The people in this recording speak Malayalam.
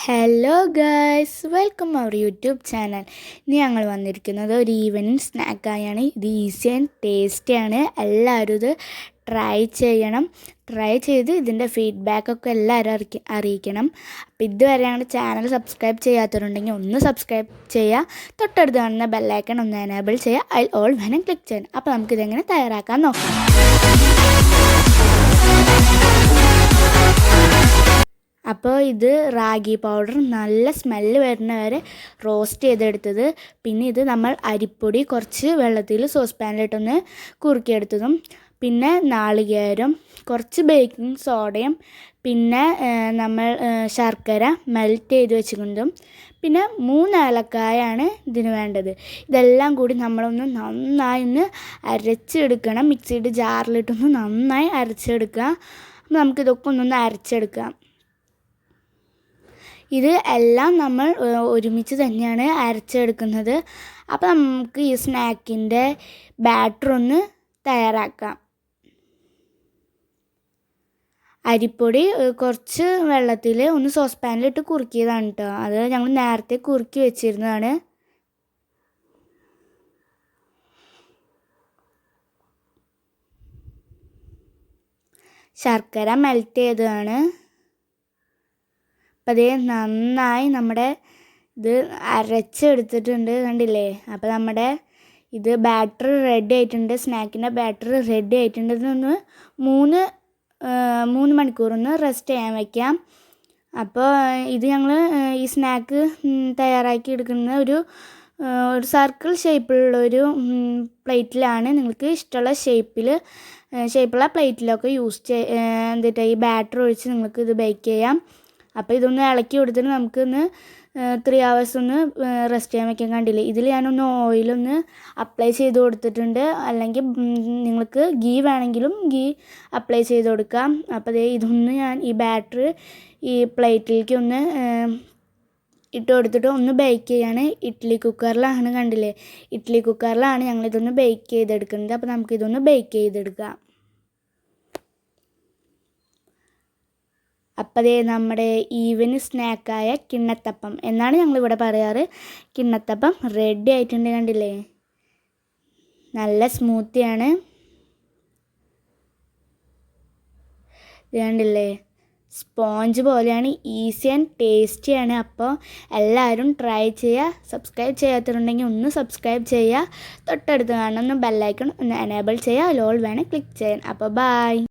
Hello guys, welcome our YouTube channel. ഇനി ഞങ്ങൾ വന്നിരിക്കുന്നത് ഒരു ഈവനിങ് സ്നാക്കായാണ്. ഇത് ഈസി ആൻഡ് ടേസ്റ്റിയാണ്. എല്ലാവരും ഇത് ട്രൈ ചെയ്യണം. ട്രൈ ചെയ്ത് ഇതിൻ്റെ ഫീഡ്ബാക്കൊക്കെ എല്ലാവരും അറിയിക്കണം. അപ്പോൾ ഇതുവരെ ഞങ്ങളുടെ ചാനൽ സബ്സ്ക്രൈബ് ചെയ്യാത്തവരുണ്ടെങ്കിൽ ഒന്ന് സബ്സ്ക്രൈബ് ചെയ്യുക. തൊട്ടടുത്ത് കാണുന്ന ബെല്ലൈക്കൺ ഒന്ന് എനേബിൾ ചെയ്യുക. അതിൽ ഓൾ വേണം ക്ലിക്ക് ചെയ്യണം. അപ്പോൾ നമുക്കിതെങ്ങനെ തയ്യാറാക്കാൻ നോക്കാം. അപ്പോൾ ഇത് റാഗി പൗഡർ നല്ല സ്മെല്ല് വരുന്ന വരെ റോസ്റ്റ് ചെയ്തെടുത്തത്. പിന്നെ ഇത് നമ്മൾ അരിപ്പൊടി കുറച്ച് വെള്ളത്തിൽ സോസ് പാനിലിട്ടൊന്ന് കുറുക്കിയെടുത്തതും, പിന്നെ നാളികേരം, കുറച്ച് ബേക്കിംഗ് സോഡയും, പിന്നെ നമ്മൾ ശർക്കര മെൽറ്റ് ചെയ്ത് വെച്ചിട്ടുണ്ടും, പിന്നെ 3 ഏലക്കായാണ് ഇതിന് വേണ്ടത്. ഇതെല്ലാം കൂടി നമ്മളൊന്ന് നന്നായി ഒന്ന് അരച്ചെടുക്കണം. മിക്സിയുടെ ജാറിലിട്ടൊന്ന് നന്നായി അരച്ചെടുക്കുക. അപ്പോൾ നമുക്കിതൊക്കെ ഒന്നൊന്ന് അരച്ചെടുക്കാം. ഇത് എല്ലാം നമ്മൾ ഒരുമിച്ച് തന്നെയാണ് അരച്ചെടുക്കുന്നത്. അപ്പോൾ നമുക്ക് ഈ സ്നാക്കിൻ്റെ ബാറ്റർ ഒന്ന് തയ്യാറാക്കാം. അരിപ്പൊടി കുറച്ച് വെള്ളത്തിൽ ഒന്ന് സോസ് പാനിലിട്ട് കുറുക്കിയതാണ് കേട്ടോ. അത് ഞങ്ങൾ നേരത്തെ കുറുക്കി വെച്ചിരുന്നതാണ്. ശർക്കര മെൽറ്റ് ചെയ്തതാണ്. അപ്പം അതേ നന്നായി നമ്മുടെ ഇത് അരച്ചെടുത്തിട്ടുണ്ട്, കണ്ടില്ലേ? അപ്പോൾ നമ്മുടെ ഇത് ബാറ്റർ റെഡി ആയിട്ടുണ്ട്. സ്നാക്കിൻ്റെ ബാറ്റർ റെഡി ആയിട്ടുണ്ട്. ഇതൊന്ന് 3 മണിക്കൂറൊന്ന് റെസ്റ്റ് ചെയ്യാൻ വയ്ക്കാം. അപ്പോൾ ഇത് ഞങ്ങൾ ഈ സ്നാക്ക് തയ്യാറാക്കി എടുക്കുന്ന ഒരു സർക്കിൾ ഷേപ്പിലുള്ളൊരു പ്ലേറ്റിലാണ്. നിങ്ങൾക്ക് ഇഷ്ടമുള്ള ഷേപ്പുള്ള പ്ലേറ്റിലൊക്കെ എന്നിട്ട് ഈ ബാറ്റർ ഒഴിച്ച് നിങ്ങൾക്ക് ഇത് ബേക്ക് ചെയ്യാം. അപ്പോൾ ഇതൊന്ന് ഇളക്കി കൊടുത്തിട്ട് നമുക്കൊന്ന് 3 hours ഒന്ന് റെസ്റ്റ് ചെയ്യാൻ വയ്ക്കാൻ. കണ്ടില്ലേ? ഇതിൽ ഞാനൊന്ന് ഓയിലൊന്ന് അപ്ലൈ ചെയ്ത് കൊടുത്തിട്ടുണ്ട്. അല്ലെങ്കിൽ നിങ്ങൾക്ക് ഗീ വേണമെങ്കിലും ഗീ അപ്ലൈ ചെയ്ത് കൊടുക്കാം. അപ്പോൾ ഇതൊന്ന് ഞാൻ ഈ ബാറ്റർ ഈ പ്ലേറ്റിലേക്ക് ഒന്ന് ഇട്ട് കൊടുത്തിട്ട് ഒന്ന് ബേക്ക് ചെയ്യാണ്. ഇഡ്ഡലി കുക്കറിലാണ്, കണ്ടില്ലേ? ഇഡ്ഡലി കുക്കറിലാണ് ഞങ്ങളിതൊന്ന് ബേക്ക് ചെയ്തെടുക്കുന്നത്. അപ്പോൾ നമുക്കിതൊന്ന് ബേക്ക് ചെയ്തെടുക്കാം. അപ്പോൾ നമ്മുടെ ഈവനിങ് സ്നാക്കായ കിണ്ണത്തപ്പം എന്നാണ് ഞങ്ങളിവിടെ പറയാറ്. കിണ്ണത്തപ്പം റെഡി ആയിട്ടുണ്ട്, കണ്ടില്ലേ? നല്ല സ്മൂത്തിയാണ്, കണ്ടില്ലേ? സ്പോഞ്ച് പോലെയാണ്. ഈസി ആൻഡ് ടേസ്റ്റിയാണ്. അപ്പോൾ എല്ലാവരും ട്രൈ ചെയ്യുക. സബ്സ്ക്രൈബ് ചെയ്യാത്തവരുണ്ടെങ്കിൽ ഒന്ന് സബ്സ്ക്രൈബ് ചെയ്യുക. തൊട്ടടുത്ത് കാണുന്ന ബെല്ലൈക്കൺ ഒന്ന് എനേബിൾ ചെയ്യുക. ലോൾ വേണേൽ ക്ലിക്ക് ചെയ്യാൻ. അപ്പോൾ ബൈ.